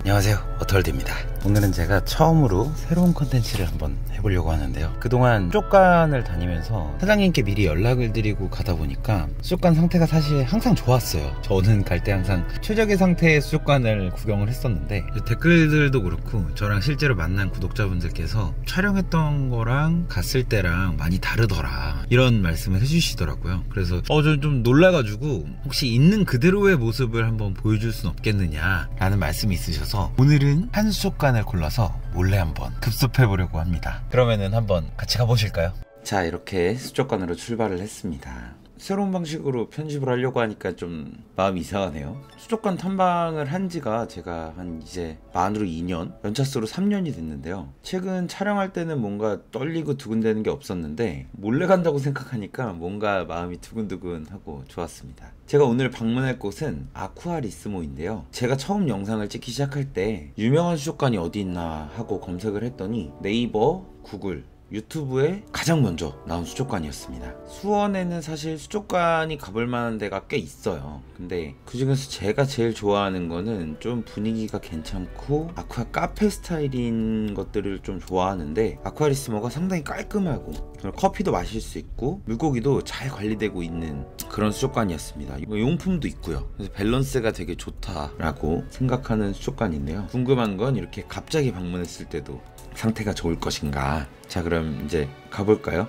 안녕하세요, 어털드입니다. 오늘은 제가 처음으로 새로운 컨텐츠를 한번 해보려고 하는데요. 그동안 수족관을 다니면서 사장님께 미리 연락을 드리고 가다 보니까 수족관 상태가 사실 항상 좋았어요. 저는 갈 때 항상 최적의 상태의 수족관을 구경을 했었는데, 댓글들도 그렇고 저랑 실제로 만난 구독자분들께서 촬영했던 거랑 갔을 때랑 많이 다르더라, 이런 말씀을 해주시더라고요. 그래서 좀 놀라가지고 혹시 있는 그대로의 모습을 한번 보여줄 순 없겠느냐 라는 말씀이 있으셔서 오늘은 한 수족관을 골라서 몰래 한번 급습해 보려고 합니다. 그러면은 한번 같이 가보실까요? 자, 이렇게 수족관으로 출발을 했습니다. 새로운 방식으로 편집을 하려고 하니까 좀 마음이 이상하네요. 수족관 탐방을 한 지가 제가 한 이제 만으로 2년, 연차수로 3년이 됐는데요. 최근 촬영할 때는 뭔가 떨리고 두근대는 게 없었는데 몰래 간다고 생각하니까 뭔가 마음이 두근두근하고 좋았습니다. 제가 오늘 방문할 곳은 아쿠아리스모인데요. 제가 처음 영상을 찍기 시작할 때 유명한 수족관이 어디 있나 하고 검색을 했더니 네이버, 구글, 유튜브에 가장 먼저 나온 수족관이었습니다. 수원에는 사실 수족관이 가볼 만한 데가 꽤 있어요. 근데 그 중에서 제가 제일 좋아하는 거는 좀 분위기가 괜찮고 아쿠아 카페 스타일인 것들을 좀 좋아하는데, 아쿠아리스모가 상당히 깔끔하고 커피도 마실 수 있고 물고기도 잘 관리되고 있는 그런 수족관이었습니다. 용품도 있고요. 그래서 밸런스가 되게 좋다라고 생각하는 수족관인데요. 궁금한 건 이렇게 갑자기 방문했을 때도 상태가 좋을 것인가. 자, 그럼 이제 가볼까요?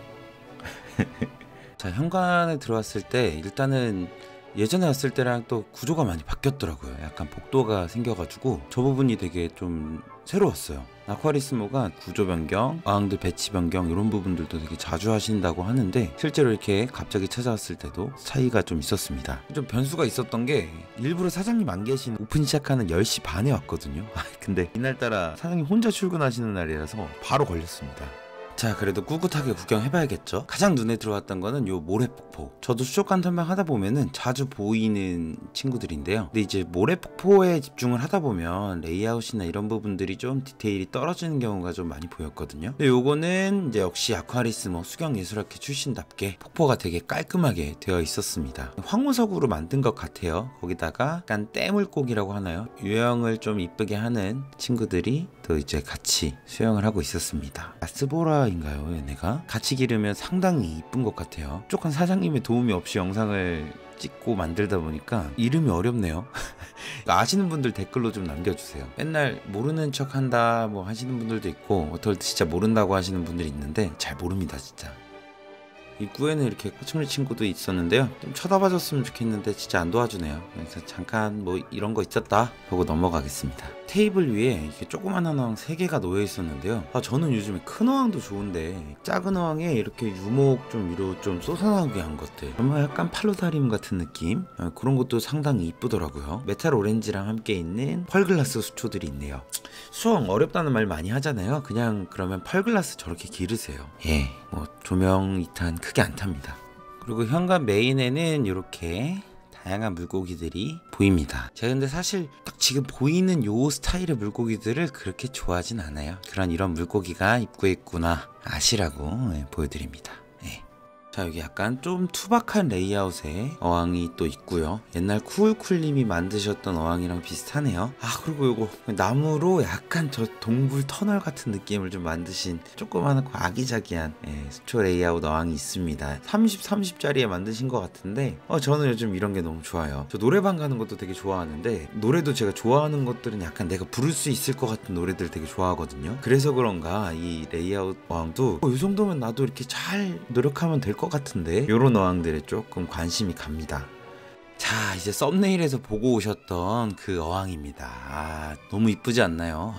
자, 현관에 들어왔을 때 일단은 예전에 왔을 때랑 또 구조가 많이 바뀌었더라고요. 약간 복도가 생겨가지고 저 부분이 되게 좀 새로웠어요. 아쿠아리스모가 구조 변경, 어항들 배치 변경 이런 부분들도 되게 자주 하신다고 하는데, 실제로 이렇게 갑자기 찾아왔을 때도 차이가 좀 있었습니다. 좀 변수가 있었던 게, 일부러 사장님 안 계신 오픈 시작하는 10시 반에 왔거든요. 근데 이날따라 사장님 혼자 출근하시는 날이라서 바로 걸렸습니다. 자, 그래도 꿋꿋하게 구경해봐야겠죠. 가장 눈에 들어왔던 거는 요 모래폭포. 저도 수족관 탐방 하다 보면은 자주 보이는 친구들인데요. 근데 이제 모래폭포에 집중을 하다 보면 레이아웃이나 이런 부분들이 좀 디테일이 떨어지는 경우가 좀 많이 보였거든요. 근데 요거는 이제 역시 아쿠아리스모 수경예술학회 출신답게 폭포가 되게 깔끔하게 되어 있었습니다. 황호석으로 만든 것 같아요. 거기다가 약간 떼물고기라고 하나요? 유형을 좀 이쁘게 하는 친구들이 또 이제 같이 수영을 하고 있었습니다. 아스보라인가요? 얘네가 같이 기르면 상당히 이쁜 것 같아요. 부족한 사장님의 도움이 없이 영상을 찍고 만들다 보니까 이름이 어렵네요. 아시는 분들 댓글로 좀 남겨주세요. 맨날 모르는 척 한다 뭐 하시는 분들도 있고, 어떨 때 진짜 모른다고 하시는 분들이 있는데 잘 모릅니다 진짜. 입구에는 이렇게 파충류 친구도 있었는데요. 좀 쳐다봐줬으면 좋겠는데 진짜 안 도와주네요. 그래서 잠깐 뭐 이런 거 있었다 보고 넘어가겠습니다. 테이블 위에 이렇게 조그만한 어항 3개가 놓여 있었는데요. 저는 요즘에 큰 어항도 좋은데 작은 어항에 이렇게 유목 좀 위로 좀 솟아나오게 한 것들, 정말 약간 팔로다림 같은 느낌, 그런 것도 상당히 이쁘더라고요. 메탈 오렌지랑 함께 있는 펄글라스 수초들이 있네요. 수영 어렵다는 말 많이 하잖아요. 그냥 그러면 펄글라스 저렇게 기르세요. 예, 뭐 조명 2탄 크게 안 탑니다. 그리고 현관 메인에는 이렇게 다양한 물고기들이 보입니다. 제가 근데 사실 딱 지금 보이는 요 스타일의 물고기들을 그렇게 좋아하진 않아요. 이런 물고기가 입구에 있구나 아시라고 보여드립니다. 자, 여기 약간 좀 투박한 레이아웃의 어항이 또 있고요. 옛날 쿠울쿨님이 만드셨던 어항이랑 비슷하네요. 그리고 요거 나무로 약간 저 동굴 터널 같은 느낌을 좀 만드신 조그마하고 아기자기한 수초 레이아웃 어항이 있습니다. 30짜리에 만드신 것 같은데 저는 요즘 이런 게 너무 좋아요. 저 노래방 가는 것도 되게 좋아하는데, 노래도 제가 좋아하는 것들은 약간 내가 부를 수 있을 것 같은 노래들 되게 좋아하거든요. 그래서 그런가 이 레이아웃 어항도 이 정도면 나도 이렇게 잘 노력하면 될 것 같은데, 요런 어항들에 조금 관심이 갑니다. 자, 이제 썸네일에서 보고 오셨던 그 어항입니다. 너무 이쁘지 않나요?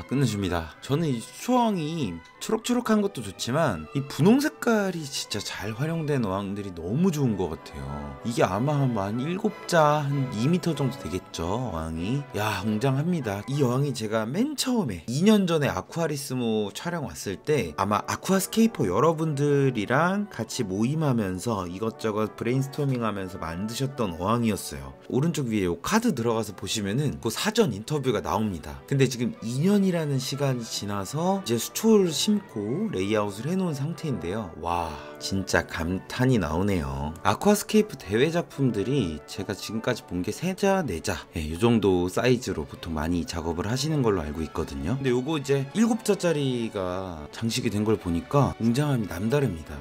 끝내줍니다. 저는 이 수어항이 초록초록한 것도 좋지만 이 분홍 색깔이 진짜 잘 활용된 어항들이 너무 좋은 것 같아요. 이게 아마 한 7자 한 2m 정도 되겠죠, 어항이. 야, 웅장합니다. 이 어항이 제가 맨 처음에 2년 전에 아쿠아리스모 촬영 왔을 때 아마 아쿠아스케이퍼 여러분들이랑 같이 모임하면서 이것저것 브레인스토밍 하면서 만드셨던 있던 어항이었어요. 오른쪽 위에 요 카드 들어가서 보시면은 그 사전 인터뷰가 나옵니다. 근데 지금 2년이라는 시간이 지나서 이제 수초를 심고 레이아웃을 해놓은 상태인데요. 와, 진짜 감탄이 나오네요. 아쿠아스케이프 대회 작품들이 제가 지금까지 본 게 3자, 4자 이 정도 사이즈로 보통 많이 작업을 하시는 걸로 알고 있거든요. 근데 요거 이제 7자짜리가 장식이 된 걸 보니까 웅장함이 남다릅니다.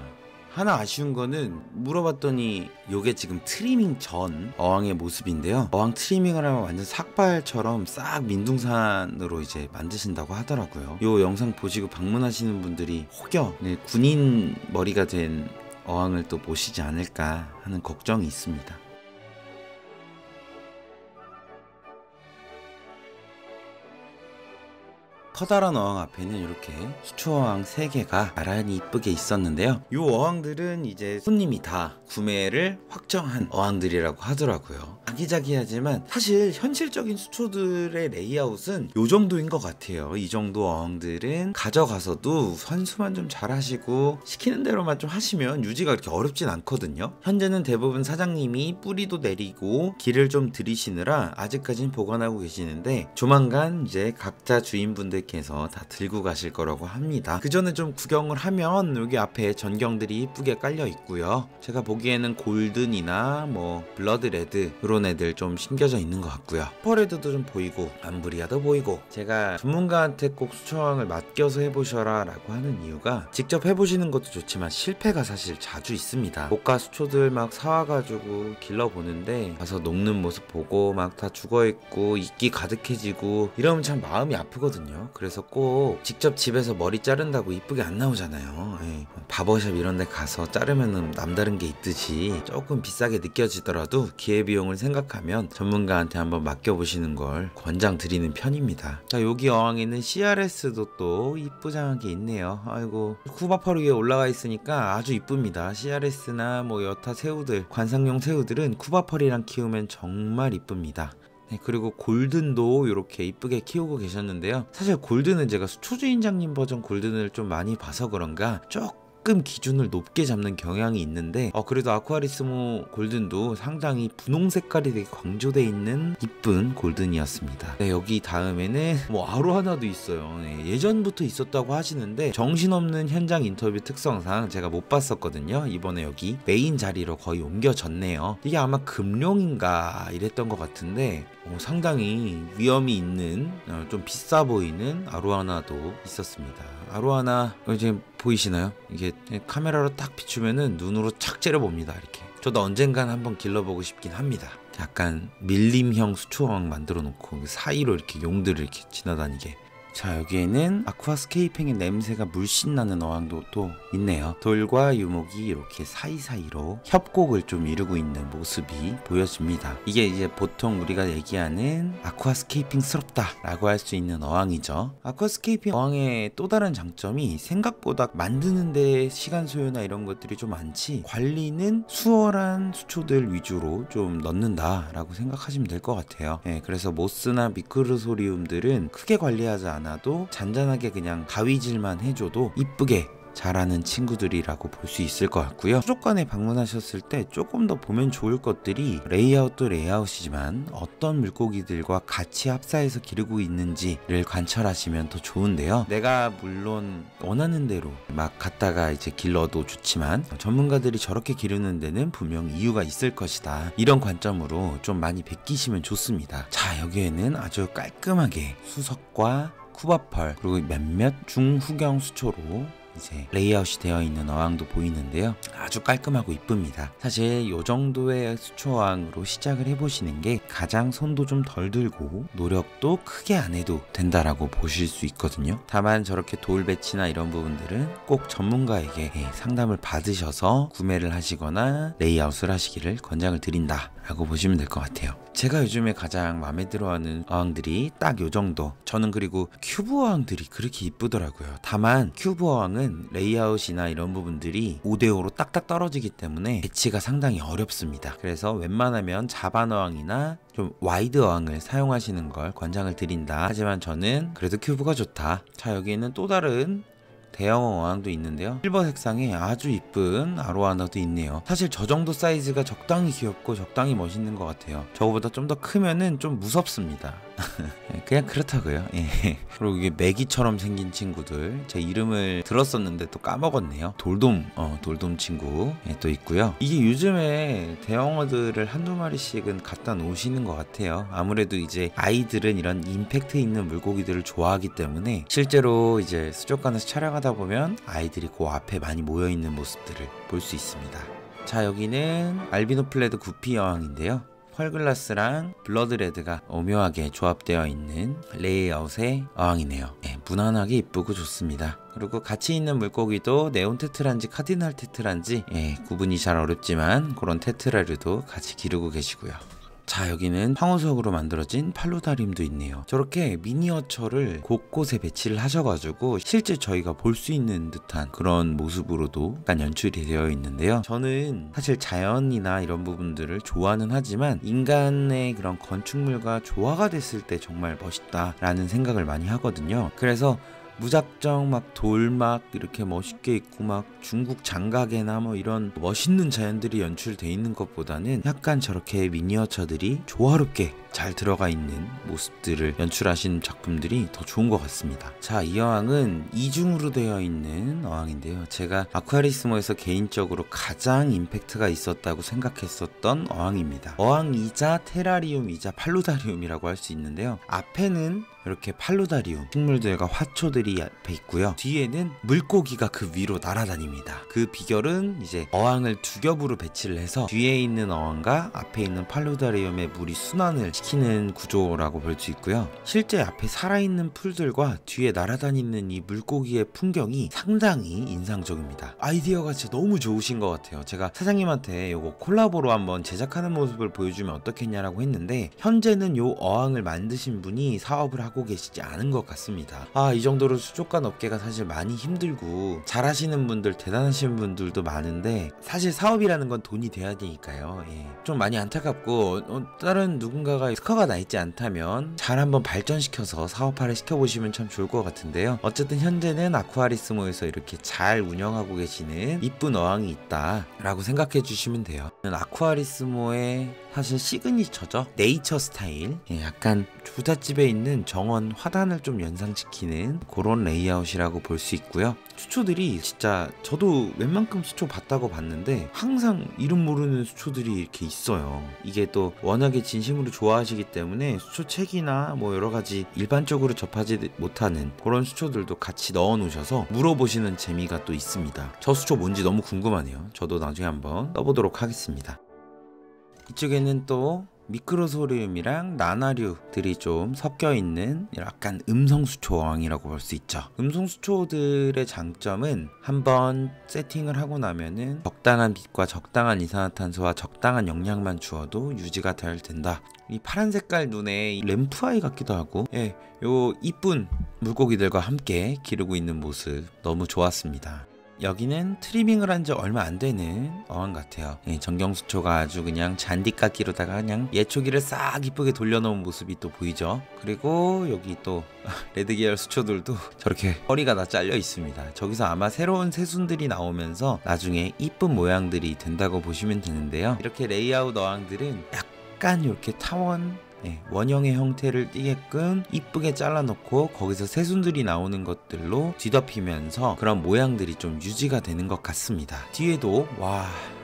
하나 아쉬운 거는 물어봤더니 요게 지금 트리밍 전 어항의 모습인데요. 어항 트리밍을 하면 완전 삭발처럼 싹 민둥산으로 이제 만드신다고 하더라고요. 요 영상 보시고 방문하시는 분들이 혹여 군인 머리가 된 어항을 또 보시지 않을까 하는 걱정이 있습니다. 커다란 어항 앞에는 이렇게 수초 어항 3개가 나란히 이쁘게 있었는데요. 이 어항들은 이제 손님이 다 구매를 확정한 어항들이라고 하더라고요. 아기자기하지만 사실 현실적인 수초들의 레이아웃은 이 정도인 것 같아요. 이 정도 어항들은 가져가서도 환수만 좀 잘 하시고 시키는 대로만 좀 하시면 유지가 그렇게 어렵진 않거든요. 현재는 대부분 사장님이 뿌리도 내리고 길을 좀 들이시느라 아직까지는 보관하고 계시는데 조만간 이제 각자 주인분들 께서 다 들고 가실 거라고 합니다. 그 전에 좀 구경을 하면 여기 앞에 전경들이 이쁘게 깔려 있고요. 제가 보기에는 골든이나 뭐 블러드레드 이런 애들 좀 심겨져 있는 것 같고요. 퍼레드도 좀 보이고 암브리아도 보이고. 제가 전문가한테 꼭 수초어항을 맡겨서 해보셔라 라고 하는 이유가 직접 해보시는 것도 좋지만 실패가 사실 자주 있습니다. 고가 수초들 막 사와가지고 길러보는데 가서 녹는 모습 보고 막 다 죽어있고 이끼 가득해지고 이러면 참 마음이 아프거든요. 그래서 꼭 직접 집에서 머리 자른다고 이쁘게 안 나오잖아요. 바버샵 이런 데 가서 자르면 남다른 게 있듯이 조금 비싸게 느껴지더라도 기회비용을 생각하면 전문가한테 한번 맡겨보시는 걸 권장드리는 편입니다. 자, 여기 어항에는 CRS도 또 이쁘장하게 있네요. 아이고, 쿠바펄 위에 올라가 있으니까 아주 이쁩니다. CRS나 뭐 여타 새우들, 관상용 새우들은 쿠바펄이랑 키우면 정말 이쁩니다. 네, 그리고 골든도 이렇게 이쁘게 키우고 계셨는데요. 사실 골든은 제가 수초주인장님 버전 골든을 좀 많이 봐서 그런가 조금 기준을 높게 잡는 경향이 있는데 그래도 아쿠아리스모 골든도 상당히 분홍 색깔이 되게 강조되어 있는 이쁜 골든이었습니다. 네, 여기 다음에는 뭐 아로하나도 있어요. 네, 예전부터 있었다고 하시는데 정신없는 현장 인터뷰 특성상 제가 못 봤었거든요. 이번에 여기 메인 자리로 거의 옮겨졌네요. 이게 아마 금룡인가 이랬던 것 같은데 상당히 위험이 있는 좀 비싸 보이는 아로하나도 있었습니다. 아로하나 지금 보이시나요? 이게 카메라로 딱 비추면은 눈으로 착 째려봅니다. 이렇게 저도 언젠간 한번 길러보고 싶긴 합니다. 약간 밀림형 수초어항 만들어 놓고 사이로 이렇게 용들을 이렇게 지나다니게. 자, 여기에는 아쿠아스케이핑의 냄새가 물씬 나는 어항도 또 있네요. 돌과 유목이 이렇게 사이사이로 협곡을 좀 이루고 있는 모습이 보여집니다. 이게 이제 보통 우리가 얘기하는 아쿠아스케이핑스럽다 라고 할 수 있는 어항이죠. 아쿠아스케이핑 어항의 또 다른 장점이 생각보다 만드는데 시간 소요나 이런 것들이 좀 많지 관리는 수월한 수초들 위주로 좀 넣는다 라고 생각하시면 될 것 같아요. 그래서 모스나 미크로소리움들은 크게 관리하지 않아도 잔잔하게 그냥 가위질만 해줘도 이쁘게 자라는 친구들이라고 볼 수 있을 것 같고요. 수족관에 방문하셨을 때 조금 더 보면 좋을 것들이 레이아웃도 레이아웃이지만 어떤 물고기들과 같이 합사해서 기르고 있는지를 관찰하시면 더 좋은데요. 내가 물론 원하는 대로 막 갖다가 이제 길러도 좋지만 전문가들이 저렇게 기르는 데는 분명 이유가 있을 것이다. 이런 관점으로 좀 많이 베끼시면 좋습니다. 자, 여기에는 아주 깔끔하게 수석과 쿠바펄 그리고 몇몇 중후경 수초로 이제 레이아웃이 되어 있는 어항도 보이는데요. 아주 깔끔하고 이쁩니다. 사실 이 정도의 수초 어항으로 시작을 해보시는 게 가장 손도 좀 덜 들고 노력도 크게 안 해도 된다라고 보실 수 있거든요. 다만 저렇게 돌 배치나 이런 부분들은 꼭 전문가에게 상담을 받으셔서 구매를 하시거나 레이아웃을 하시기를 권장을 드린다 라고 보시면 될 것 같아요. 제가 요즘에 가장 마음에 들어하는 어항들이 딱 요 정도. 저는 그리고 큐브 어항들이 그렇게 이쁘더라고요. 다만 큐브 어항은 레이아웃이나 이런 부분들이 5대5로 딱딱 떨어지기 때문에 배치가 상당히 어렵습니다. 그래서 웬만하면 자반 어항이나 좀 와이드 어항을 사용하시는 걸 권장을 드린다. 하지만 저는 그래도 큐브가 좋다. 자, 여기에는 또 다른 대형 어항도 있는데요. 실버 색상에 아주 이쁜 아로하나도 있네요. 사실 저 정도 사이즈가 적당히 귀엽고 적당히 멋있는 것 같아요. 저거보다 좀 더 크면은 좀 무섭습니다. 그냥 그렇다고요. 예. 그리고 이게 메기처럼 생긴 친구들, 제 이름을 들었었는데 또 까먹었네요. 돌돔 친구 또 있고요. 이게 요즘에 대형어들을 한두 마리씩은 갖다 놓으시는 것 같아요. 아무래도 이제 아이들은 이런 임팩트 있는 물고기들을 좋아하기 때문에 실제로 이제 수족관에서 촬영하다 보면 아이들이 그 앞에 많이 모여있는 모습들을 볼 수 있습니다. 자, 여기는 알비노 플레드 구피 어항인데요. 펄글라스랑 블러드레드가 오묘하게 조합되어 있는 레이아웃의 어항이네요. 네, 무난하게 이쁘고 좋습니다. 그리고 같이 있는 물고기도 네온 테트라인지 카디날 테트라인지 구분이 잘 어렵지만 그런 테트라류도 같이 기르고 계시고요. 자, 여기는 황호석으로 만들어진 팔로다림도 있네요. 저렇게 미니어처를 곳곳에 배치를 하셔가지고 실제 저희가 볼 수 있는 듯한 그런 모습으로도 약간 연출이 되어 있는데요. 저는 사실 자연이나 이런 부분들을 좋아는 하지만 인간의 그런 건축물과 조화가 됐을 때 정말 멋있다라는 생각을 많이 하거든요. 그래서 무작정 막 돌 막 이렇게 멋있게 있고 막 중국 장각에나 뭐 이런 멋있는 자연들이 연출돼 있는 것보다는 약간 저렇게 미니어처들이 조화롭게 잘 들어가 있는 모습들을 연출하신 작품들이 더 좋은 것 같습니다. 자, 이 어항은 이중으로 되어 있는 어항인데요. 제가 아쿠아리스모에서 개인적으로 가장 임팩트가 있었다고 생각했었던 어항입니다. 어항이자 테라리움이자 팔로다리움이라고 할 수 있는데요. 앞에는 이렇게 팔로다리움 식물들과 화초들이 앞에 있고요. 뒤에는 물고기가 그 위로 날아다닙니다. 그 비결은 이제 어항을 두 겹으로 배치를 해서 뒤에 있는 어항과 앞에 있는 팔로다리움의 물이 순환을 시키는 구조라고 볼 수 있고요. 실제 앞에 살아있는 풀들과 뒤에 날아다니는 이 물고기의 풍경이 상당히 인상적입니다. 아이디어가 진짜 너무 좋으신 것 같아요. 제가 사장님한테 이거 콜라보로 한번 제작하는 모습을 보여주면 어떻겠냐라고 했는데 현재는 이 어항을 만드신 분이 사업을 하고 계시지 않은 것 같습니다. 이 정도로 수족관 업계가 사실 많이 힘들고 잘하시는 분들, 대단하신 분들도 많은데 사실 사업이라는 건 돈이 돼야 되니까요. 좀 많이 안타깝고 다른 누군가가 스커가 나 있지 않다면 잘 한번 발전시켜서 사업화를 시켜보시면 참 좋을 것 같은데요. 어쨌든 현재는 아쿠아리스모에서 이렇게 잘 운영하고 계시는 이쁜 어항이 있다 라고 생각해 주시면 돼요. 아쿠아리스모의 사실 시그니처죠. 네이처 스타일, 약간 부잣집에 있는 정원 화단을 좀 연상시키는 그런 레이아웃이라고 볼 수 있고요. 수초들이 진짜 저도 웬만큼 수초 봤다고 봤는데 항상 이름 모르는 수초들이 이렇게 있어요. 이게 또 워낙에 진심으로 좋아하시기 때문에 수초책이나 뭐 여러가지 일반적으로 접하지 못하는 그런 수초들도 같이 넣어 놓으셔서 물어보시는 재미가 또 있습니다. 저 수초 뭔지 너무 궁금하네요. 저도 나중에 한번 써보도록 하겠습니다. 이쪽에는 또 미크로소리움이랑 나나류들이 좀 섞여있는 약간 음성수초 어항이라고 볼 수 있죠. 음성수초들의 장점은 한번 세팅을 하고 나면은 적당한 빛과 적당한 이산화탄소와 적당한 영양만 주어도 유지가 잘 된다. 이 파란 색깔 눈에 램프 아이 같기도 하고 요 이쁜 물고기들과 함께 기르고 있는 모습 너무 좋았습니다. 여기는 트리밍을 한 지 얼마 안 되는 어항 같아요. 정경수초가 아주 그냥 잔디깎기로다가 그냥 예초기를 싹 이쁘게 돌려놓은 모습이 또 보이죠. 그리고 여기 또 레드 계열 수초들도 저렇게 허리가 다 잘려 있습니다. 저기서 아마 새로운 새순들이 나오면서 나중에 이쁜 모양들이 된다고 보시면 되는데요. 이렇게 레이아웃 어항들은 약간 이렇게 타원 원형의 형태를 띠게끔 이쁘게 잘라놓고 거기서 새순들이 나오는 것들로 뒤덮이면서 그런 모양들이 좀 유지가 되는 것 같습니다. 뒤에도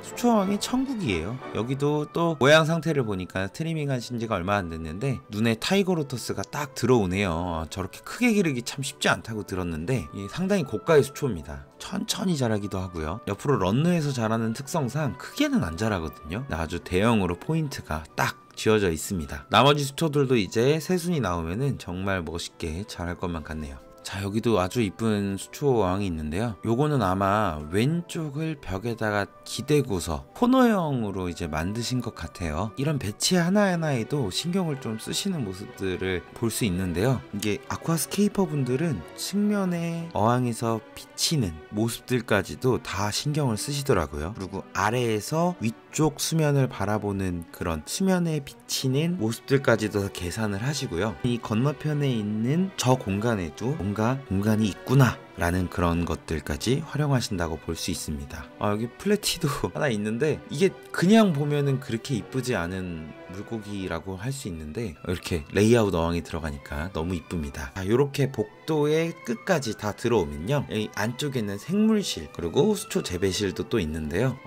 수초어항이 천국이에요. 여기도 또 모양 상태를 보니까 트리밍 하신 지가 얼마 안 됐는데 눈에 타이거 로터스가 딱 들어오네요. 저렇게 크게 기르기 참 쉽지 않다고 들었는데 상당히 고가의 수초입니다. 천천히 자라기도 하고요. 옆으로 런너에서 자라는 특성상 크게는 안 자라거든요. 아주 대형으로 포인트가 딱 지어져 있습니다. 나머지 수초들도 이제 새순이 나오면은 정말 멋있게 자랄 것만 같네요. 자, 여기도 아주 이쁜 수초 어항이 있는데요. 요거는 아마 왼쪽을 벽에다가 기대고서 코너형으로 이제 만드신 것 같아요. 이런 배치 하나하나에도 신경을 좀 쓰시는 모습들을 볼 수 있는데요. 이게 아쿠아스케이퍼 분들은 측면에 어항에서 비치는 모습들까지도 다 신경을 쓰시더라고요. 그리고 아래에서 위쪽 수면을 바라보는 그런 수면에 비치는 모습들까지도 다 계산을 하시고요. 이 건너편에 있는 저 공간에도 뭔가 공간이 있구나 라는 그런 것들까지 활용하신다고 볼 수 있습니다. 여기 플래티도 하나 있는데 이게 그냥 보면은 그렇게 이쁘지 않은 물고기라고 할 수 있는데 이렇게 레이아웃 어항이 들어가니까 너무 이쁩니다. 이렇게 복도의 끝까지 다 들어오면요, 여기 안쪽에는 생물실 그리고 수초 재배실도 또 있는데요.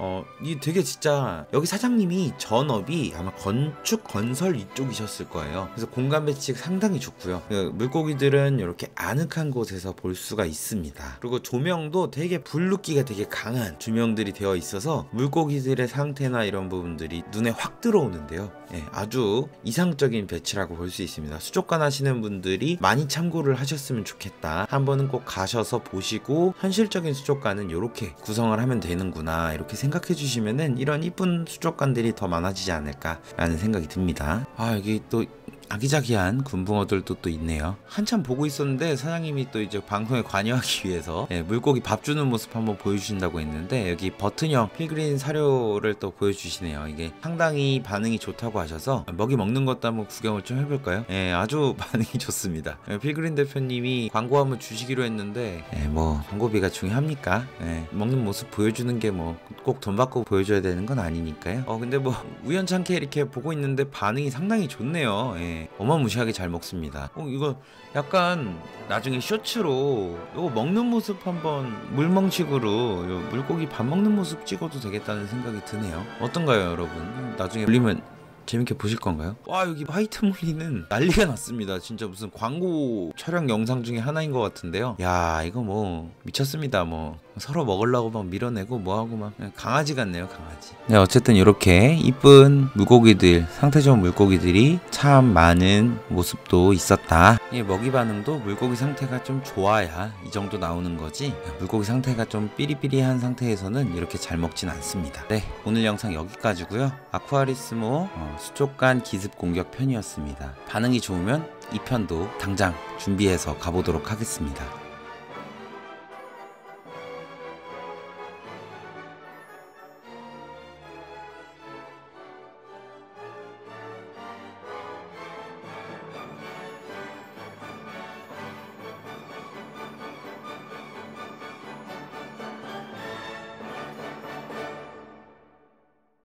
이 되게 진짜 여기 사장님이 전업이 아마 건축 건설 이쪽이셨을 거예요. 그래서 공간 배치가 상당히 좋고요. 물고기들은 이렇게 아늑한 곳에서 볼 수가 있습니다. 그리고 조명도 되게 불눕기가 되게 강한 조명들이 되어 있어서 물고기들의 상태나 이런 부분들이 눈에 확 들어오는데요. 아주 이상적인 배치라고 볼 수 있습니다. 수족관 하시는 분들이 많이 참고를 하셨으면 좋겠다. 한 번은 꼭 가셔서 보시고 현실적인 수족관은 이렇게 구성을 하면 되는구나 이렇게 생각해 주시면은 이런 이쁜 수족관들이 더 많아지지 않을까 라는 생각이 듭니다. 여기 또 아기자기한 군붕어들도 또 있네요. 한참 보고 있었는데 사장님이 또 이제 방송에 관여하기 위해서 물고기 밥 주는 모습 한번 보여주신다고 했는데 여기 버튼형 필그린 사료를 또 보여주시네요. 이게 상당히 반응이 좋다고 하셔서 먹이 먹는 것도 한번 구경을 좀 해볼까요? 아주 반응이 좋습니다. 필그린 대표님이 광고 한번 주시기로 했는데 뭐 광고비가 중요합니까? 먹는 모습 보여주는 게 뭐 꼭 돈 받고 보여줘야 되는 건 아니니까요. 근데 뭐 우연찮게 이렇게 보고 있는데 반응이 상당히 좋네요. 어마무시하게 잘 먹습니다. 이거 약간 나중에 쇼츠로 이거 먹는 모습 한번 물멍식으로 물고기 밥 먹는 모습 찍어도 되겠다는 생각이 드네요. 어떤가요 여러분? 나중에 올리면 재밌게 보실 건가요? 여기 화이트 몰리는 난리가 났습니다. 진짜 무슨 광고 촬영 영상 중에 하나인 것 같은데요. 야, 이거 뭐 미쳤습니다. 뭐 서로 먹으려고 막 밀어내고 뭐하고 막 강아지 같네요, 강아지. 네, 어쨌든 이렇게 이쁜 물고기들, 상태 좋은 물고기들이 참 많은 모습도 있었다. 먹이 반응도 물고기 상태가 좀 좋아야 이 정도 나오는 거지, 물고기 상태가 좀 삐리삐리한 상태에서는 이렇게 잘 먹진 않습니다. 네, 오늘 영상 여기까지고요. 아쿠아리스모 수족관 기습 공격 편이었습니다. 반응이 좋으면 2편도 당장 준비해서 가보도록 하겠습니다.